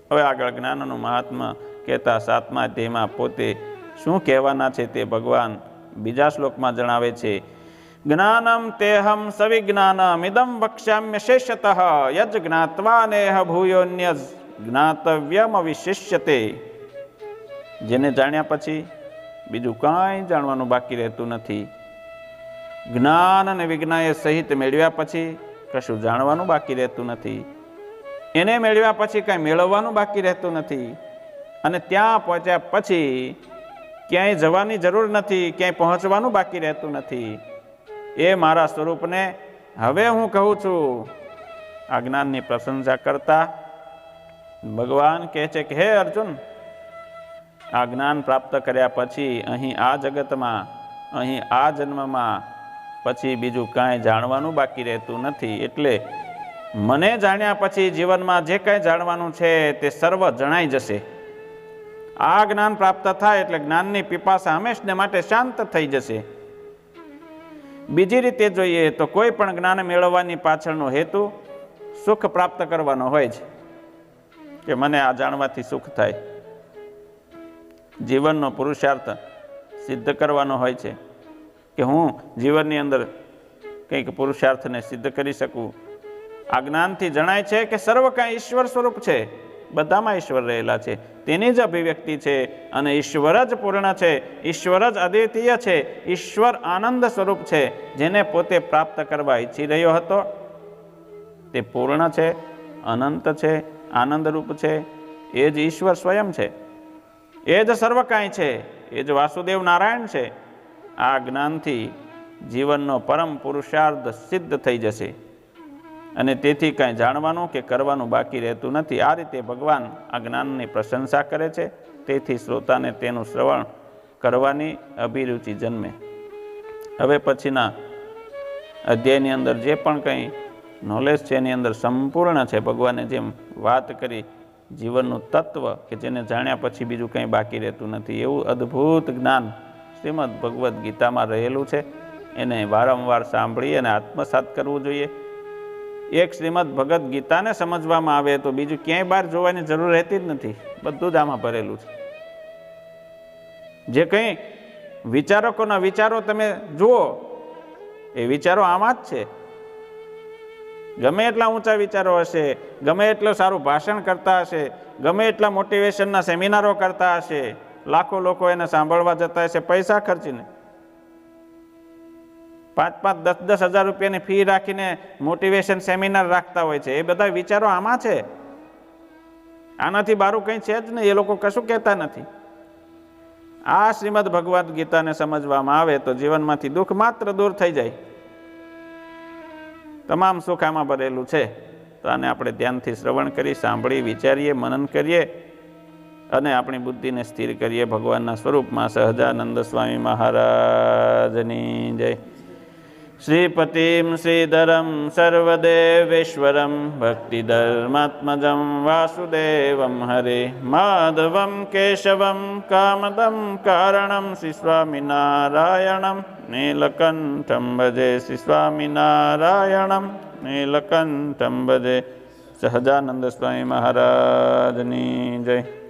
હવે આગળ જ્ઞાનનું મહાત્મા કહેતા 7મા અધ્યાયમાં પોતે શું કહેવાના છે તે ભગવાન બીજા શ્લોકમાં જણાવે છે. જ્ઞાનમ તેહમ સવિજ્ઞાનમિદમ વક્ષ્યામ્ય શેષતઃ યજ જ્ઞાત્વા નેહ ભૂયોન્ય જ્ઞાતવ્યમ અવિશિષ્યતે. જેને જાણ્યા પછી બીજું કાંઈ જાણવાનું બાકી રહેતું નથી. જ્ઞાન અને વિજ્ઞાન સહિત મેળવ્યા પછી કશું જાણવાનું બાકી રહેતું નથી. એને મેળવ્યા પછી કાંઈ મેળવવાનું બાકી રહેતું નથી. અને ત્યાં પહોંચ્યા પછી ક્યાંય જવાની જરૂર નથી, ક્યાંય પહોંચવાનું બાકી રહેતું નથી. એ મારા સ્વરૂપને હવે હું કહું છું. આ જ્ઞાનની પ્રશંસા કરતા ભગવાન કહે છે કે હે અર્જુન, આ જ્ઞાન પ્રાપ્ત કર્યા પછી અહીં આ જગતમાં, અહીં આ જન્મમાં પછી બીજું કાંઈ જાણવાનું બાકી રહેતું નથી. એટલે મને જાણ્યા પછી જીવનમાં જે કાંઈ જાણવાનું છે તે સર્વ જણાઈ જશે. આ જ્ઞાન પ્રાપ્ત થાય એટલે જ્ઞાનની પીપાસા હંમેશને માટે શાંત થઈ જશે. બીજી રીતે જોઈએ તો કોઈ પણ જ્ઞાન મેળવવાની પાછળનો હેતુ સુખ પ્રાપ્ત કરવાનો હોય છે કે મને આ જાણવાથી સુખ થાય. જીવનનો પુરુષાર્થ સિદ્ધ કરવાનો હોય છે કે હું જીવનની અંદર કંઈક પુરુષાર્થને સિદ્ધ કરી શકું. આ જ્ઞાનથી જણાય છે કે સર્વ કાંઈ ઈશ્વર સ્વરૂપ છે, બધામાં ઈશ્વર રહેલા છે, તેની જ અભિવ્યક્તિ છે અને ઈશ્વર જ પૂર્ણ છે, ઈશ્વર જ અદ્વિતીય છે, ઈશ્વર આનંદ સ્વરૂપ છે. જેને પોતે પ્રાપ્ત કરવા ઈચ્છી રહ્યો હતો તે પૂર્ણ છે, અનંત છે, આનંદરૂપ છે. એ જ ઈશ્વર સ્વયં છે, એ જ સર્વ કાંઈ છે, એ જ વાસુદેવ નારાયણ છે. આ જ્ઞાનથી જીવનનો પરમ પુરુષાર્થ સિદ્ધ થઈ જશે અને તેથી કાંઈ જાણવાનું કે કરવાનું બાકી રહેતું નથી. આ રીતે ભગવાન આ જ્ઞાનની પ્રશંસા કરે છે. તેથી શ્રોતાને તેનું શ્રવણ કરવાની અભિરુચિ જન્મે. હવે પછીના અધ્યાયની અંદર જે પણ કંઈ નોલેજ છે એની અંદર સંપૂર્ણ છે. ભગવાને જેમ વાત કરી જીવનનું તત્વ કે જેને જાણ્યા પછી બીજું કંઈ બાકી રહેતું નથી, એવું અદ્ભુત જ્ઞાન શ્રીમદ ભગવદ્ ગીતામાં રહેલું છે. એને વારંવાર સાંભળી અને આત્મસાત કરવું જોઈએ. એક શ્રીમદ ભગવદ્ ગીતાને સમજવામાં આવે તો બીજું ક્યાંય બહાર જોવાની જરૂર રહેતી જ નથી. બધું જ આમાં ભરેલું છે. જે કંઈ વિચારકોના વિચારો તમે જુઓ એ વિચારો આમાં જ છે. ગમે એટલા ઊંચા વિચારો હશે, ગમે એટલું સારું ભાષણ કરતા હશે, ગમે એટલા મોટિવેશનના સેમિનારો કરતા હશે, લાખો લોકો એને સાંભળવા જતા હશે પૈસા ખર્ચીને, 5,000 10,000 રૂપિયાની ફી રાખીને મોટિવેશન સેમિનાર રાખતા હોય છે. એ બધા વિચારો આમાં છે. આનાથી બારું કંઈ છે જ નહીં. એ લોકો કશું કહેતા નથી. આ શ્રીમદ ભગવદ્ ગીતાને સમજવામાં આવે તો જીવનમાંથી દુઃખ માત્ર દૂર થઈ જાય. તમામ સુખ આમાં ભરેલું છે. તો આને આપણે ધ્યાનથી શ્રવણ કરી, સાંભળી, વિચારીએ, મનન કરીએ અને આપણી બુદ્ધિને સ્થિર કરીએ ભગવાનના સ્વરૂપમાં. સહજાનંદ સ્વામી મહારાજની જય. શ્રીપતિમ શ્રીધરમ સર્વદેવેશ્વરમ ભક્તિધર્માત્મજં વાસુદેવમ હરે માધવમ કેશવમ કામદમ કારણમ શ્રી સ્વામિનારાયણમ નીલકંઠમ ભજે શ્રી સ્વામિનારાયણમ નીલકંઠમ ભજે. સહજાનંદ સ્વામી મહારાજની જય.